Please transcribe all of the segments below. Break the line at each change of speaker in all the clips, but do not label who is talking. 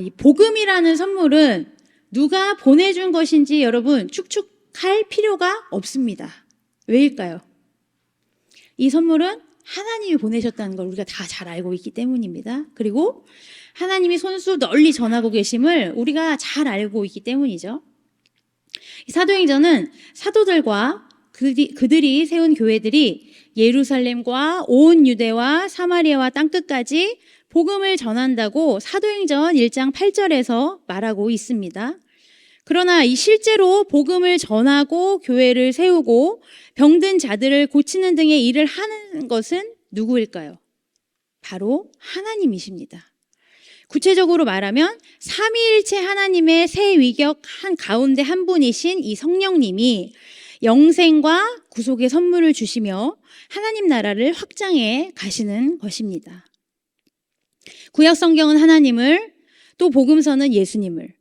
이 복음이라는 선물은 누가 보내준 것인지 여러분 축축할 필요가 없습니다. 왜일까요? 이 선물은 하나님이 보내셨다는 걸 우리가 다 잘 알고 있기 때문입니다. 그리고 하나님이 손수 널리 전하고 계심을 우리가 잘 알고 있기 때문이죠. 사도행전은 사도들과 그들이 세운 교회들이 예루살렘과 온 유대와 사마리아와 땅끝까지 복음을 전한다고 사도행전 1장 8절에서 말하고 있습니다. 그러나 이 실제로 복음을 전하고 교회를 세우고 병든 자들을 고치는 등의 일을 하는 것은 누구일까요? 바로 하나님이십니다. 구체적으로 말하면 삼위일체 하나님의 세 위격 한 가운데 한 분이신 이 성령님이 영생과 구속의 선물을 주시며 하나님 나라를 확장해 가시는 것입니다. 구약 성경은 하나님을, 또 복음서는 예수님을,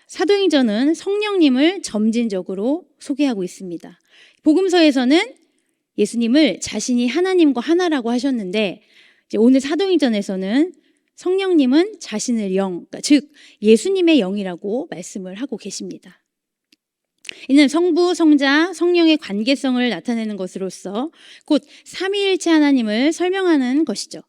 사도행전은 성령님을 점진적으로 소개하고 있습니다. 복음서에서는 예수님을 자신이 하나님과 하나라고 하셨는데, 이제 오늘 사도행전에서는 성령님은 자신을 영, 즉 예수님의 영이라고 말씀을 하고 계십니다. 이는 성부, 성자, 성령의 관계성을 나타내는 것으로서 곧 삼위일체 하나님을 설명하는 것이죠.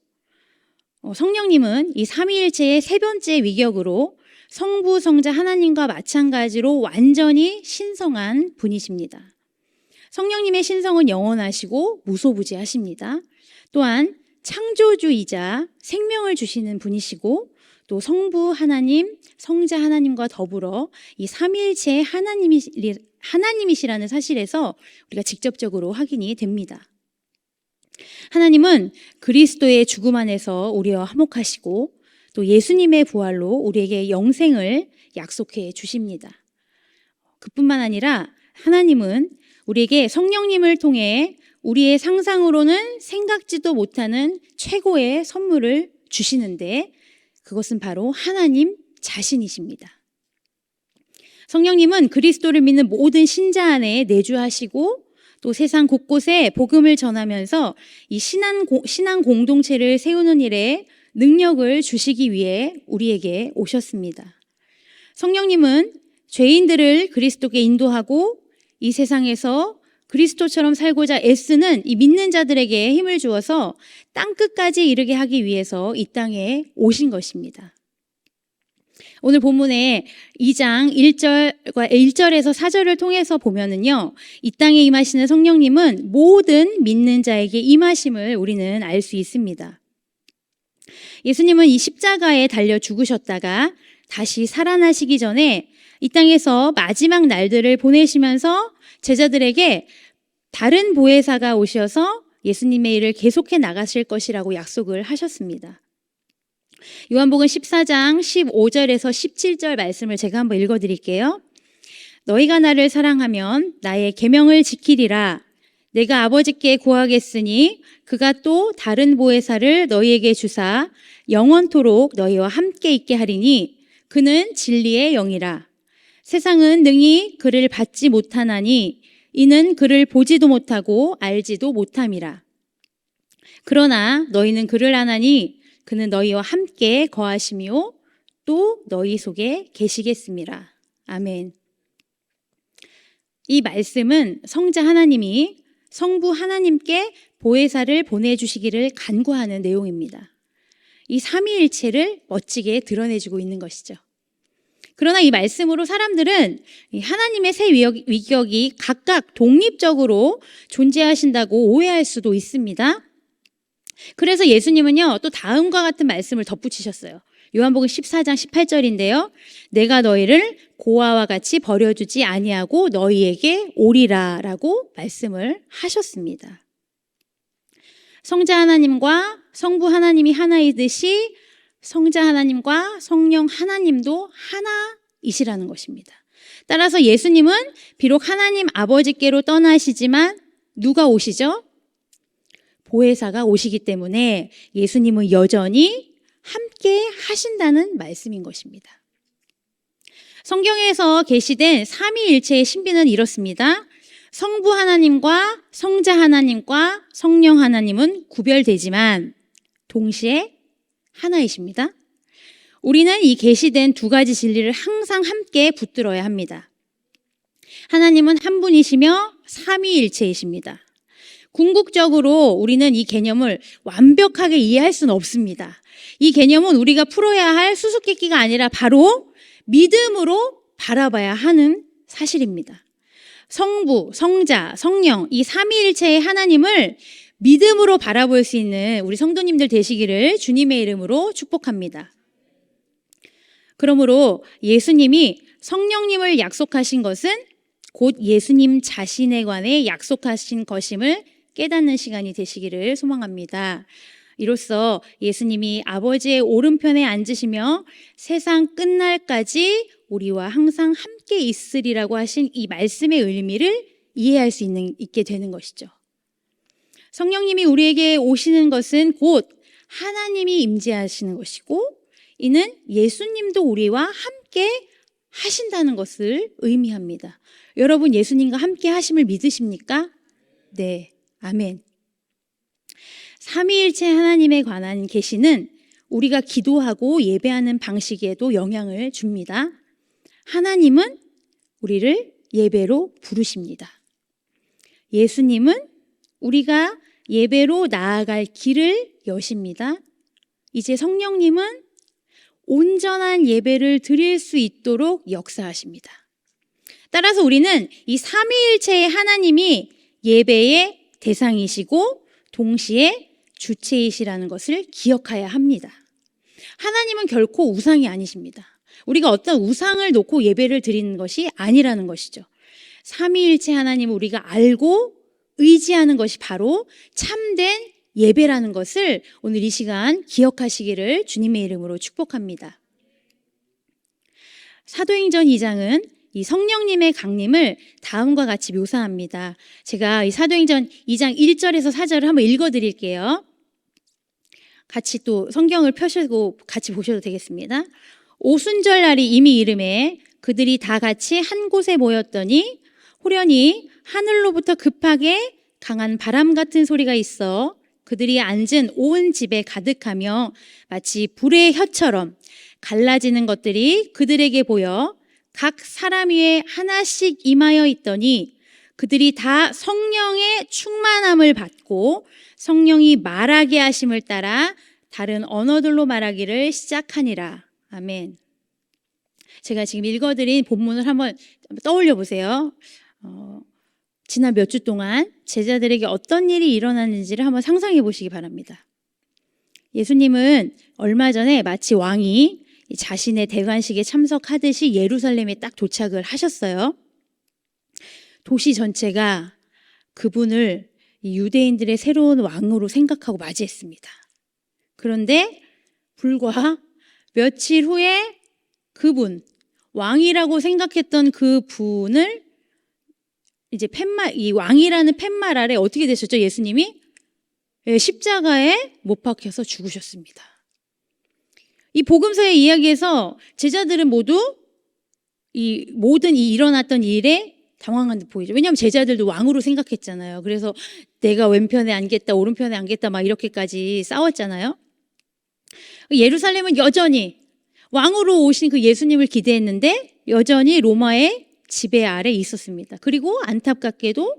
성령님은 이 삼위일체의 세 번째 위격으로 성부, 성자 하나님과 마찬가지로 완전히 신성한 분이십니다. 성령님의 신성은 영원하시고 무소부지하십니다. 또한 창조주이자 생명을 주시는 분이시고 또 성부 하나님, 성자 하나님과 더불어 이 삼위일체의 하나님이시라는 사실에서 우리가 직접적으로 확인이 됩니다. 하나님은 그리스도의 죽음 안에서 우리와 화목하시고 또 예수님의 부활로 우리에게 영생을 약속해 주십니다. 그뿐만 아니라 하나님은 우리에게 성령님을 통해 우리의 상상으로는 생각지도 못하는 최고의 선물을 주시는데 그것은 바로 하나님 자신이십니다. 성령님은 그리스도를 믿는 모든 신자 안에 내주하시고 또 세상 곳곳에 복음을 전하면서 이 신앙 공동체를 세우는 일에 능력을 주시기 위해 우리에게 오셨습니다. 성령님은 죄인들을 그리스도께 인도하고 이 세상에서 그리스도처럼 살고자 애쓰는 이 믿는 자들에게 힘을 주어서 땅끝까지 이르게 하기 위해서 이 땅에 오신 것입니다. 오늘 본문에 2장 1절에서 4절을 통해서 보면은요, 이 땅에 임하시는 성령님은 모든 믿는 자에게 임하심을 우리는 알 수 있습니다. 예수님은 이 십자가에 달려 죽으셨다가 다시 살아나시기 전에 이 땅에서 마지막 날들을 보내시면서 제자들에게 다른 보혜사가 오셔서 예수님의 일을 계속해 나가실 것이라고 약속을 하셨습니다. 요한복음 14장 15절에서 17절 말씀을 제가 한번 읽어드릴게요. 너희가 나를 사랑하면 나의 계명을 지키리라. 내가 아버지께 구하겠으니 그가 또 다른 보혜사를 너희에게 주사 영원토록 너희와 함께 있게 하리니 그는 진리의 영이라. 세상은 능히 그를 받지 못하나니 이는 그를 보지도 못하고 알지도 못함이라. 그러나 너희는 그를 아나니 그는 너희와 함께 거하시며 또 너희 속에 계시겠습니다. 아멘. 이 말씀은 성자 하나님이 성부 하나님께 보혜사를 보내주시기를 간구하는 내용입니다. 이 삼위일체를 멋지게 드러내주고 있는 것이죠. 그러나 이 말씀으로 사람들은 하나님의 세 위격이 각각 독립적으로 존재하신다고 오해할 수도 있습니다. 그래서 예수님은요, 또 다음과 같은 말씀을 덧붙이셨어요. 요한복음 14장 18절인데요. 내가 너희를 고아와 같이 버려주지 아니하고 너희에게 오리라 라고 말씀을 하셨습니다. 성자 하나님과 성부 하나님이 하나이듯이 성자 하나님과 성령 하나님도 하나이시라는 것입니다. 따라서 예수님은 비록 하나님 아버지께로 떠나시지만 누가 오시죠? 보혜사가 오시기 때문에 예수님은 여전히 함께 하신다는 말씀인 것입니다. 성경에서 계시된 삼위일체의 신비는 이렇습니다. 성부 하나님과 성자 하나님과 성령 하나님은 구별되지만 동시에 하나이십니다. 우리는 이 계시된 두 가지 진리를 항상 함께 붙들어야 합니다. 하나님은 한 분이시며 삼위일체이십니다. 궁극적으로 우리는 이 개념을 완벽하게 이해할 수는 없습니다. 이 개념은 우리가 풀어야 할 수수께끼가 아니라 바로 믿음으로 바라봐야 하는 사실입니다. 성부, 성자, 성령 이 삼위일체의 하나님을 믿음으로 바라볼 수 있는 우리 성도님들 되시기를 주님의 이름으로 축복합니다. 그러므로 예수님이 성령님을 약속하신 것은 곧 예수님 자신에 관해 약속하신 것임을 깨닫는 시간이 되시기를 소망합니다. 이로써 예수님이 아버지의 오른편에 앉으시며 세상 끝날까지 우리와 항상 함께 있으리라고 하신 이 말씀의 의미를 이해할 수 있게 되는 것이죠. 성령님이 우리에게 오시는 것은 곧 하나님이 임재하시는 것이고 이는 예수님도 우리와 함께 하신다는 것을 의미합니다. 여러분 예수님과 함께 하심을 믿으십니까? 네, 아멘. 삼위일체 하나님에 관한 계시는 우리가 기도하고 예배하는 방식에도 영향을 줍니다. 하나님은 우리를 예배로 부르십니다. 예수님은 우리가 예배로 나아갈 길을 여십니다. 이제 성령님은 온전한 예배를 드릴 수 있도록 역사하십니다. 따라서 우리는 이 삼위일체의 하나님이 예배의 대상이시고 동시에 주체이시라는 것을 기억해야 합니다. 하나님은 결코 우상이 아니십니다. 우리가 어떤 우상을 놓고 예배를 드리는 것이 아니라는 것이죠. 삼위일체 하나님을 우리가 알고 의지하는 것이 바로 참된 예배라는 것을 오늘 이 시간 기억하시기를 주님의 이름으로 축복합니다. 사도행전 2장은 이 성령님의 강림을 다음과 같이 묘사합니다. 제가 이 사도행전 2장 1절에서 4절을 한번 읽어드릴게요. 같이 또 성경을 펴시고 같이 보셔도 되겠습니다. 오순절 날이 이미 이름에 그들이 다 같이 한 곳에 모였더니 호련히 하늘로부터 급하게 강한 바람 같은 소리가 있어 그들이 앉은 온 집에 가득하며 마치 불의 혀처럼 갈라지는 것들이 그들에게 보여 각 사람 위에 하나씩 임하여 있더니 그들이 다 성령의 충만함을 받고 성령이 말하게 하심을 따라 다른 언어들로 말하기를 시작하니라. 아멘. 제가 지금 읽어드린 본문을 한번 떠올려 보세요. 지난 몇 주 동안 제자들에게 어떤 일이 일어났는지를 한번 상상해 보시기 바랍니다. 예수님은 얼마 전에 마치 왕이 자신의 대관식에 참석하듯이 예루살렘에 딱 도착을 하셨어요. 도시 전체가 그분을 유대인들의 새로운 왕으로 생각하고 맞이했습니다. 그런데 불과 며칠 후에 그분, 왕이라고 생각했던 그 분을 이제 이 왕이라는 팻말 아래 어떻게 되셨죠? 예수님이 십자가에 못 박혀서 죽으셨습니다. 이 복음서의 이야기에서 제자들은 모두 이 모든 일어났던 일에 당황한 듯 보이죠. 왜냐하면 제자들도 왕으로 생각했잖아요. 그래서 내가 왼편에 앉겠다, 오른편에 앉겠다 막 이렇게까지 싸웠잖아요. 예루살렘은 여전히 왕으로 오신 그 예수님을 기대했는데 여전히 로마의 지배 아래 있었습니다. 그리고 안타깝게도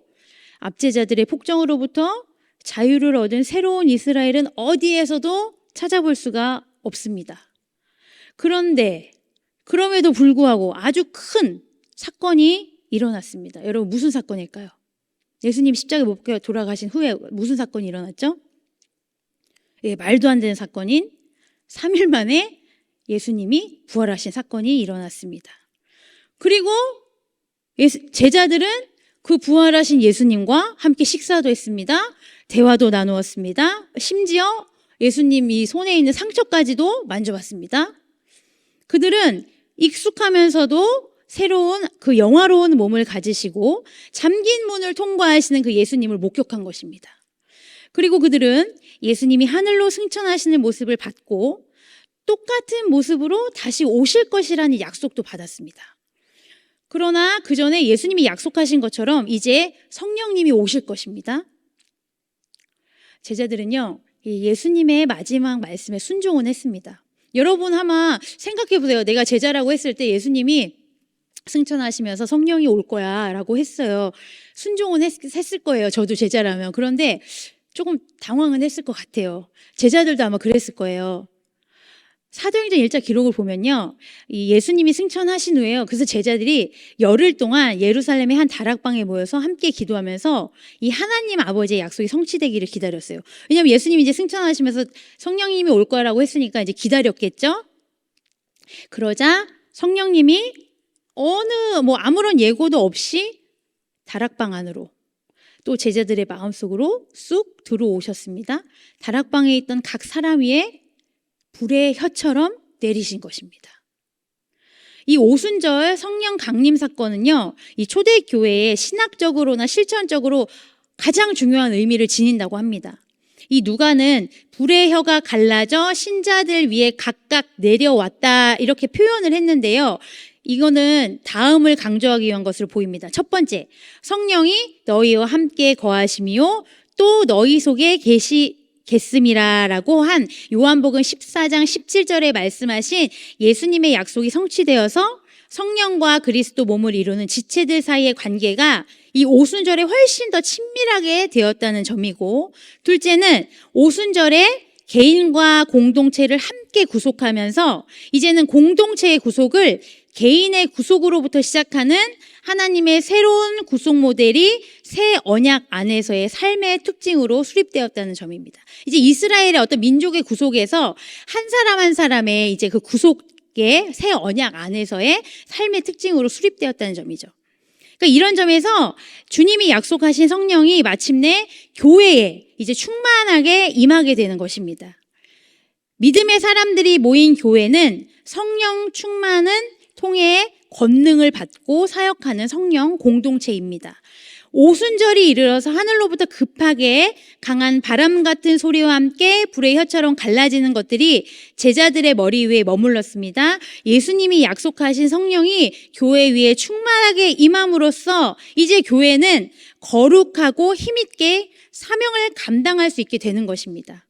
압제자들의 폭정으로부터 자유를 얻은 새로운 이스라엘은 어디에서도 찾아볼 수가 없습니다. 그런데 그럼에도 불구하고 아주 큰 사건이 일어났습니다. 여러분 무슨 사건일까요? 예수님 십자가에 못 박혀 돌아가신 후에 무슨 사건이 일어났죠? 말도 안 되는 사건인 3일 만에 예수님이 부활하신 사건이 일어났습니다. 그리고 제자들은 그 부활하신 예수님과 함께 식사도 했습니다. 대화도 나누었습니다. 심지어 예수님 이 손에 있는 상처까지도 만져봤습니다. 그들은 익숙하면서도 새로운 그 영화로운 몸을 가지시고 잠긴 문을 통과하시는 그 예수님을 목격한 것입니다. 그리고 그들은 예수님이 하늘로 승천하시는 모습을 받고 똑같은 모습으로 다시 오실 것이라는 약속도 받았습니다. 그러나 그 전에 예수님이 약속하신 것처럼 이제 성령님이 오실 것입니다. 제자들은요, 예수님의 마지막 말씀에 순종은 했습니다. 여러분 아마 생각해 보세요. 내가 제자라고 했을 때 예수님이 승천하시면서 성령이 올 거야 라고 했어요. 순종은 했을 거예요. 저도 제자라면. 그런데 조금 당황은 했을 것 같아요. 제자들도 아마 그랬을 거예요. 사도행전 1장 기록을 보면요, 이 예수님이 승천하신 후에요. 그래서 제자들이 열흘 동안 예루살렘의 한 다락방에 모여서 함께 기도하면서 이 하나님 아버지의 약속이 성취되기를 기다렸어요. 왜냐하면 예수님이 이제 승천하시면서 성령님이 올 거라고 했으니까 이제 기다렸겠죠. 그러자 성령님이 아무런 예고도 없이 다락방 안으로 또 제자들의 마음속으로 쑥 들어오셨습니다. 다락방에 있던 각 사람 위에 불의 혀처럼 내리신 것입니다. 이 오순절 성령 강림 사건은요, 이 초대교회에 신학적으로나 실천적으로 가장 중요한 의미를 지닌다고 합니다. 이 누가는 불의 혀가 갈라져 신자들 위에 각각 내려왔다 이렇게 표현을 했는데요. 이거는 다음을 강조하기 위한 것으로 보입니다. 첫 번째, 성령이 너희와 함께 거하시며 또 너희 속에 계시겠음이라라고 한 요한복음 14장 17절에 말씀하신 예수님의 약속이 성취되어서 성령과 그리스도 몸을 이루는 지체들 사이의 관계가 이 오순절에 훨씬 더 친밀하게 되었다는 점이고, 둘째는 오순절에 개인과 공동체를 함께 구속하면서 이제는 공동체의 구속을 개인의 구속으로부터 시작하는 하나님의 새로운 구속 모델이 새 언약 안에서의 삶의 특징으로 수립되었다는 점입니다. 이제 이스라엘의 어떤 민족의 구속에서 한 사람 한 사람의 이제 그 구속의 새 언약 안에서의 삶의 특징으로 수립되었다는 점이죠. 그러니까 이런 점에서 주님이 약속하신 성령이 마침내 교회에 이제 충만하게 임하게 되는 것입니다. 믿음의 사람들이 모인 교회는 성령 충만은 통해 권능을 받고 사역하는 성령 공동체입니다. 오순절이 이르러서 하늘로부터 급하게 강한 바람 같은 소리와 함께 불의 혀처럼 갈라지는 것들이 제자들의 머리 위에 머물렀습니다. 예수님이 약속하신 성령이 교회 위에 충만하게 임함으로써 이제 교회는 거룩하고 힘있게 사명을 감당할 수 있게 되는 것입니다.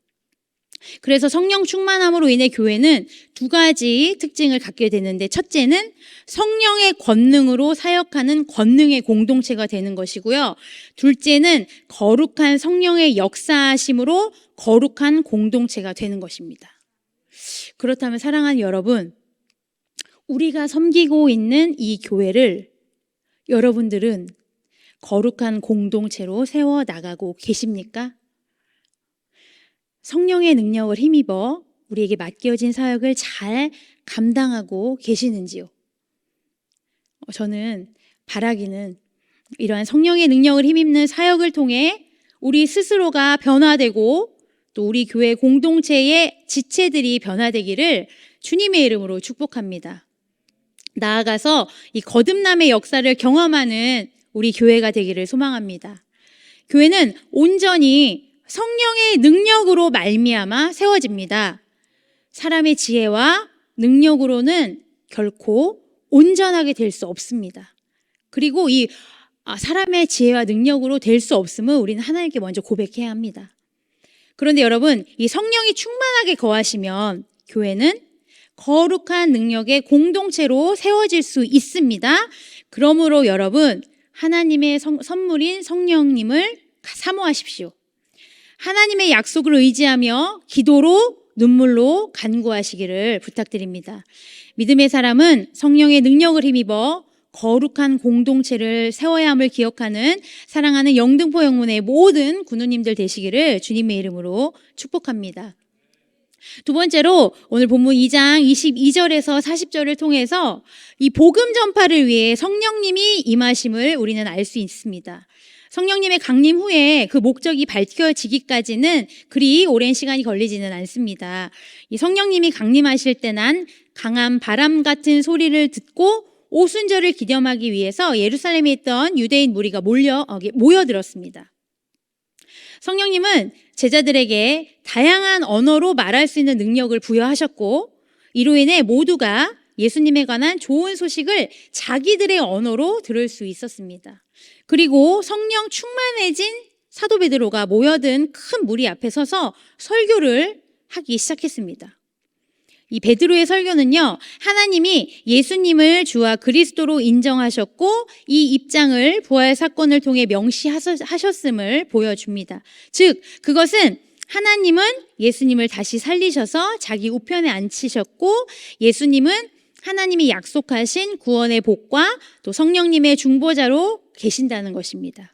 그래서 성령 충만함으로 인해 교회는 두 가지 특징을 갖게 되는데, 첫째는 성령의 권능으로 사역하는 권능의 공동체가 되는 것이고요. 둘째는 거룩한 성령의 역사하심으로 거룩한 공동체가 되는 것입니다. 그렇다면 사랑하는 여러분, 우리가 섬기고 있는 이 교회를 여러분들은 거룩한 공동체로 세워 나가고 계십니까? 성령의 능력을 힘입어 우리에게 맡겨진 사역을 잘 감당하고 계시는지요? 저는 바라기는 이러한 성령의 능력을 힘입는 사역을 통해 우리 스스로가 변화되고 또 우리 교회 공동체의 지체들이 변화되기를 주님의 이름으로 축복합니다. 나아가서 이 거듭남의 역사를 경험하는 우리 교회가 되기를 소망합니다. 교회는 온전히 성령의 능력으로 말미암아 세워집니다. 사람의 지혜와 능력으로는 결코 온전하게 될 수 없습니다. 그리고 이 사람의 지혜와 능력으로 될 수 없음을 우리는 하나님께 먼저 고백해야 합니다. 그런데 여러분, 이 성령이 충만하게 거하시면 교회는 거룩한 능력의 공동체로 세워질 수 있습니다. 그러므로 여러분, 하나님의 선물인 성령님을 사모하십시오. 하나님의 약속을 의지하며 기도로 눈물로 간구하시기를 부탁드립니다. 믿음의 사람은 성령의 능력을 힘입어 거룩한 공동체를 세워야 함을 기억하는 사랑하는 영등포 영문의 모든 군우님들 되시기를 주님의 이름으로 축복합니다. 두 번째로 오늘 본문 2장 22절에서 40절을 통해서 이 복음 전파를 위해 성령님이 임하심을 우리는 알 수 있습니다. 성령님의 강림 후에 그 목적이 밝혀지기까지는 그리 오랜 시간이 걸리지는 않습니다. 이 성령님이 강림하실 때 난 강한 바람 같은 소리를 듣고 오순절을 기념하기 위해서 예루살렘에 있던 유대인 무리가 모여들었습니다. 성령님은 제자들에게 다양한 언어로 말할 수 있는 능력을 부여하셨고, 이로 인해 모두가 예수님에 관한 좋은 소식을 자기들의 언어로 들을 수 있었습니다. 그리고 성령 충만해진 사도 베드로가 모여든 큰 무리 앞에 서서 설교를 하기 시작했습니다. 이 베드로의 설교는요, 하나님이 예수님을 주와 그리스도로 인정하셨고 이 입장을 부활 사건을 통해 명시하셨음을 보여줍니다. 즉, 그것은 하나님은 예수님을 다시 살리셔서 자기 우편에 앉히셨고 예수님은 하나님이 약속하신 구원의 복과 또 성령님의 중보자로 계신다는 것입니다.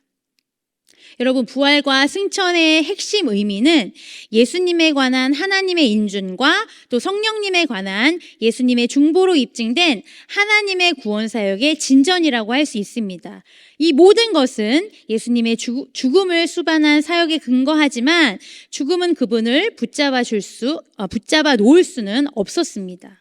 여러분, 부활과 승천의 핵심 의미는 예수님에 관한 하나님의 인준과 또 성령님에 관한 예수님의 중보로 입증된 하나님의 구원 사역의 진전이라고 할 수 있습니다. 이 모든 것은 예수님의 죽음을 수반한 사역에 근거하지만 죽음은 그분을 붙잡아 놓을 수는 없었습니다.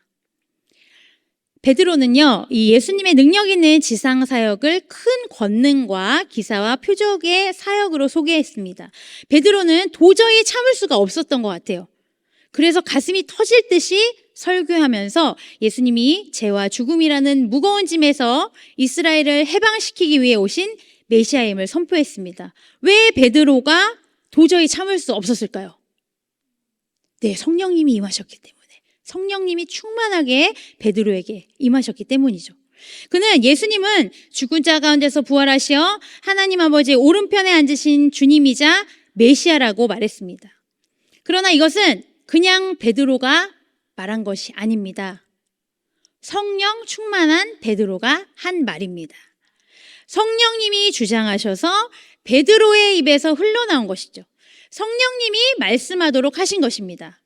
베드로는요, 이 예수님의 능력 있는 지상 사역을 큰 권능과 기사와 표적의 사역으로 소개했습니다. 베드로는 도저히 참을 수가 없었던 것 같아요. 그래서 가슴이 터질 듯이 설교하면서 예수님이 죄와 죽음이라는 무거운 짐에서 이스라엘을 해방시키기 위해 오신 메시아임을 선포했습니다. 왜 베드로가 도저히 참을 수 없었을까요? 네, 성령님이 임하셨기 때문에. 성령님이 충만하게 베드로에게 임하셨기 때문이죠. 그는 예수님은 죽은 자 가운데서 부활하시어 하나님 아버지의 오른편에 앉으신 주님이자 메시아라고 말했습니다. 그러나 이것은 그냥 베드로가 말한 것이 아닙니다. 성령 충만한 베드로가 한 말입니다. 성령님이 주장하셔서 베드로의 입에서 흘러나온 것이죠. 성령님이 말씀하도록 하신 것입니다.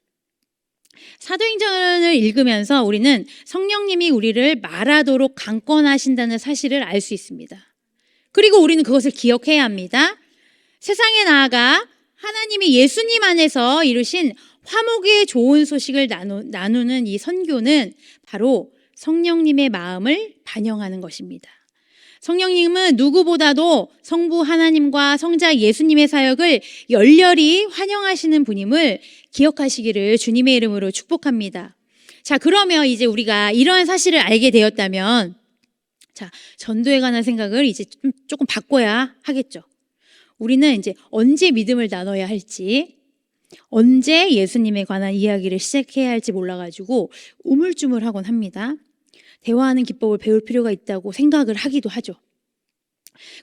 사도행전을 읽으면서 우리는 성령님이 우리를 말하도록 강권하신다는 사실을 알 수 있습니다. 그리고 우리는 그것을 기억해야 합니다. 세상에 나아가 하나님이 예수님 안에서 이루신 화목의 좋은 소식을 나누는 이 선교는 바로 성령님의 마음을 반영하는 것입니다. 성령님은 누구보다도 성부 하나님과 성자 예수님의 사역을 열렬히 환영하시는 분임을 기억하시기를 주님의 이름으로 축복합니다. 자, 그러면 이제 우리가 이러한 사실을 알게 되었다면, 자, 전도에 관한 생각을 이제 조금 바꿔야 하겠죠. 우리는 이제 언제 믿음을 나눠야 할지, 언제 예수님에 관한 이야기를 시작해야 할지 몰라가지고 우물쭈물하곤 합니다. 대화하는 기법을 배울 필요가 있다고 생각을 하기도 하죠.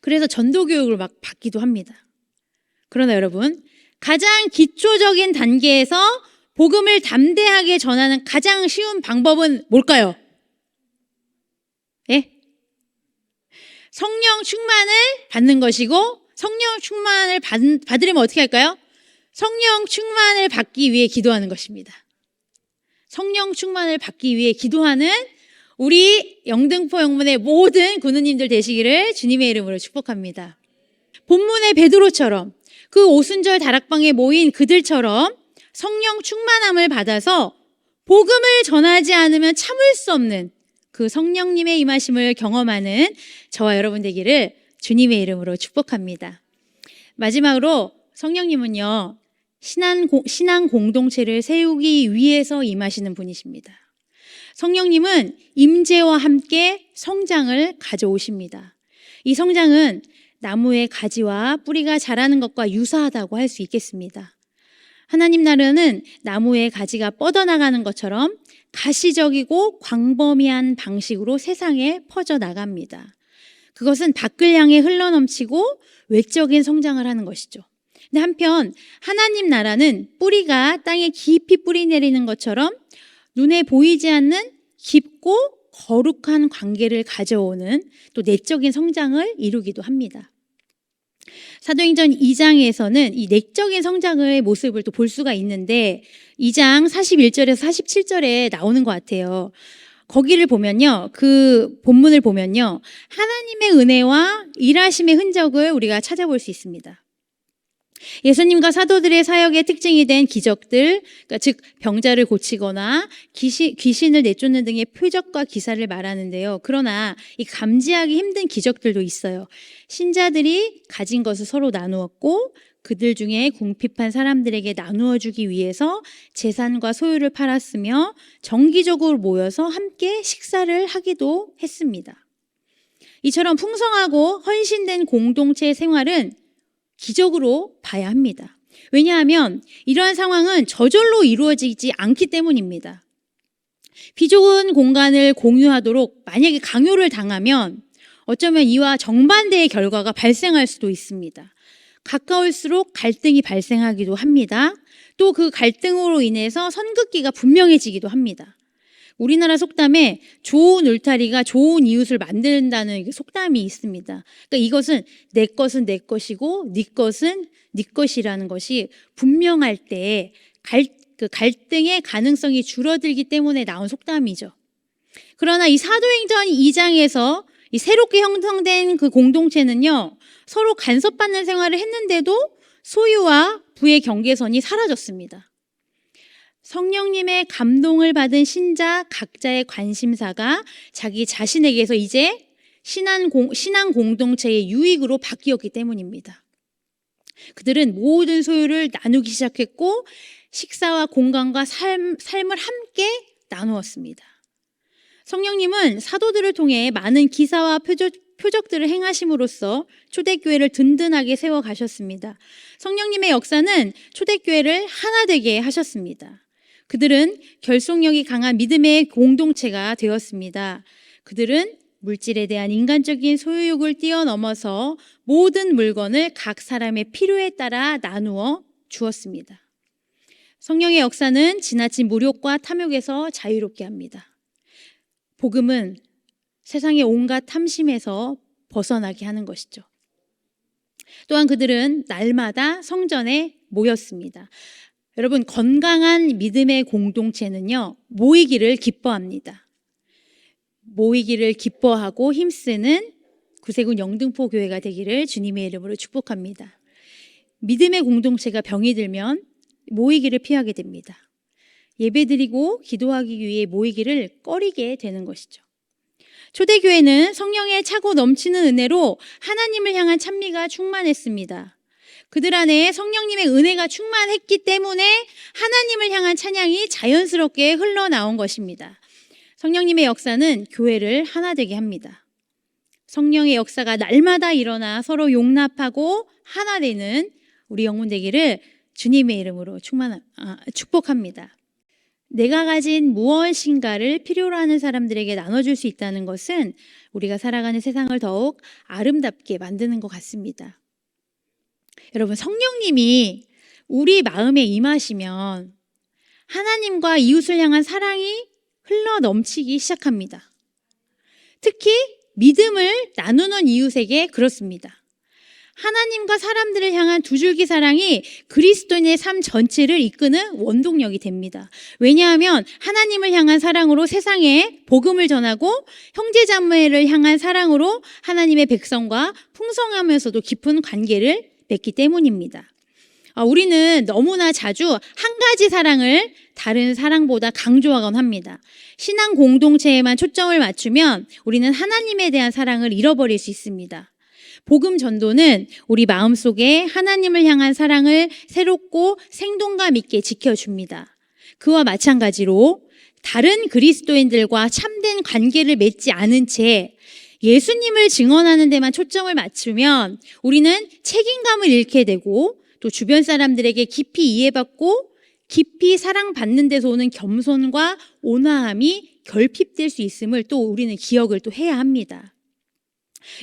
그래서 전도 교육을 막 받기도 합니다. 그러나 여러분, 가장 기초적인 단계에서 복음을 담대하게 전하는 가장 쉬운 방법은 뭘까요? 예? 성령 충만을 받는 것이고, 성령 충만을 받으려면 어떻게 할까요? 성령 충만을 받기 위해 기도하는 것입니다. 성령 충만을 받기 위해 기도하는 우리 영등포 영문의 모든 군우님들 되시기를 주님의 이름으로 축복합니다. 본문의 베드로처럼 그 오순절 다락방에 모인 그들처럼 성령 충만함을 받아서 복음을 전하지 않으면 참을 수 없는 그 성령님의 임하심을 경험하는 저와 여러분 되기를 주님의 이름으로 축복합니다. 마지막으로 성령님은요, 신앙 공동체를 세우기 위해서 임하시는 분이십니다. 성령님은 임재와 함께 성장을 가져오십니다. 이 성장은 나무의 가지와 뿌리가 자라는 것과 유사하다고 할 수 있겠습니다. 하나님 나라는 나무의 가지가 뻗어나가는 것처럼 가시적이고 광범위한 방식으로 세상에 퍼져나갑니다. 그것은 밖을 향해 흘러넘치고 외적인 성장을 하는 것이죠. 근데 한편 하나님 나라는 뿌리가 땅에 깊이 뿌리 내리는 것처럼 눈에 보이지 않는 깊고 거룩한 관계를 가져오는 또 내적인 성장을 이루기도 합니다. 사도행전 2장에서는 이 내적인 성장의 모습을 또 볼 수가 있는데 2장 41절에서 47절에 나오는 것 같아요. 거기를 보면요, 그 본문을 보면요, 하나님의 은혜와 일하심의 흔적을 우리가 찾아볼 수 있습니다. 예수님과 사도들의 사역의 특징이 된 기적들, 그러니까 즉 병자를 고치거나 귀신을 내쫓는 등의 표적과 기사를 말하는데요. 그러나 이 감지하기 힘든 기적들도 있어요. 신자들이 가진 것을 서로 나누었고 그들 중에 궁핍한 사람들에게 나누어 주기 위해서 재산과 소유를 팔았으며 정기적으로 모여서 함께 식사를 하기도 했습니다. 이처럼 풍성하고 헌신된 공동체 생활은 기적으로 봐야 합니다. 왜냐하면 이러한 상황은 저절로 이루어지지 않기 때문입니다. 비좁은 공간을 공유하도록 만약에 강요를 당하면 어쩌면 이와 정반대의 결과가 발생할 수도 있습니다. 가까울수록 갈등이 발생하기도 합니다. 또 그 갈등으로 인해서 선긋기가 분명해지기도 합니다. 우리나라 속담에 좋은 울타리가 좋은 이웃을 만든다는 속담이 있습니다. 그러니까 이것은 내 것은 내 것이고 네 것은 네 것이라는 것이 분명할 때 그 갈등의 가능성이 줄어들기 때문에 나온 속담이죠. 그러나 이 사도행전 2장에서 이 새롭게 형성된 그 공동체는요, 서로 간섭받는 생활을 했는데도 소유와 부의 경계선이 사라졌습니다. 성령님의 감동을 받은 신자 각자의 관심사가 자기 자신에게서 이제 신앙 공동체의 유익으로 바뀌었기 때문입니다. 그들은 모든 소유를 나누기 시작했고 식사와 공간과 삶을 함께 나누었습니다. 성령님은 사도들을 통해 많은 기사와 표적들을 행하심으로써 초대교회를 든든하게 세워가셨습니다. 성령님의 역사는 초대교회를 하나 되게 하셨습니다. 그들은 결속력이 강한 믿음의 공동체가 되었습니다. 그들은 물질에 대한 인간적인 소유욕을 뛰어넘어서 모든 물건을 각 사람의 필요에 따라 나누어 주었습니다. 성령의 역사는 지나친 무력과 탐욕에서 자유롭게 합니다. 복음은 세상의 온갖 탐심에서 벗어나게 하는 것이죠. 또한 그들은 날마다 성전에 모였습니다. 여러분, 건강한 믿음의 공동체는요, 모이기를 기뻐합니다. 모이기를 기뻐하고 힘쓰는 구세군 영등포 교회가 되기를 주님의 이름으로 축복합니다. 믿음의 공동체가 병이 들면 모이기를 피하게 됩니다. 예배드리고 기도하기 위해 모이기를 꺼리게 되는 것이죠. 초대교회는 성령의 차고 넘치는 은혜로 하나님을 향한 찬미가 충만했습니다. 그들 안에 성령님의 은혜가 충만했기 때문에 하나님을 향한 찬양이 자연스럽게 흘러나온 것입니다. 성령님의 역사는 교회를 하나 되게 합니다. 성령의 역사가 날마다 일어나 서로 용납하고 하나 되는 우리 영혼 되기를 주님의 이름으로 축복합니다. 내가 가진 무엇인가를 필요로 하는 사람들에게 나눠줄 수 있다는 것은 우리가 살아가는 세상을 더욱 아름답게 만드는 것 같습니다. 여러분, 성령님이 우리 마음에 임하시면 하나님과 이웃을 향한 사랑이 흘러 넘치기 시작합니다. 특히 믿음을 나누는 이웃에게 그렇습니다. 하나님과 사람들을 향한 두 줄기 사랑이 그리스도인의 삶 전체를 이끄는 원동력이 됩니다. 왜냐하면 하나님을 향한 사랑으로 세상에 복음을 전하고 형제자매를 향한 사랑으로 하나님의 백성과 풍성하면서도 깊은 관계를 맺기 때문입니다. 우리는 너무나 자주 한 가지 사랑을 다른 사랑보다 강조하곤 합니다. 신앙 공동체에만 초점을 맞추면 우리는 하나님에 대한 사랑을 잃어버릴 수 있습니다. 복음 전도는 우리 마음속에 하나님을 향한 사랑을 새롭고 생동감 있게 지켜줍니다. 그와 마찬가지로 다른 그리스도인들과 참된 관계를 맺지 않은 채 예수님을 증언하는 데만 초점을 맞추면 우리는 책임감을 잃게 되고 또 주변 사람들에게 깊이 이해받고 깊이 사랑받는 데서 오는 겸손과 온화함이 결핍될 수 있음을 또 우리는 기억을 또 해야 합니다.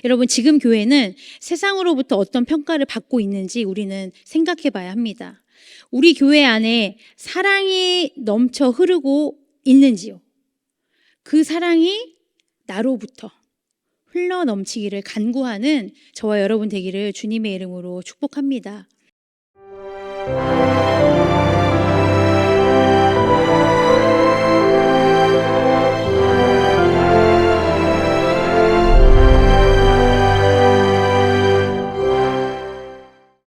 여러분, 지금 교회는 세상으로부터 어떤 평가를 받고 있는지 우리는 생각해 봐야 합니다. 우리 교회 안에 사랑이 넘쳐 흐르고 있는지요? 그 사랑이 나로부터 흘러 넘치기를 간구하는 저와 여러분 되기를 주님의 이름으로 축복합니다.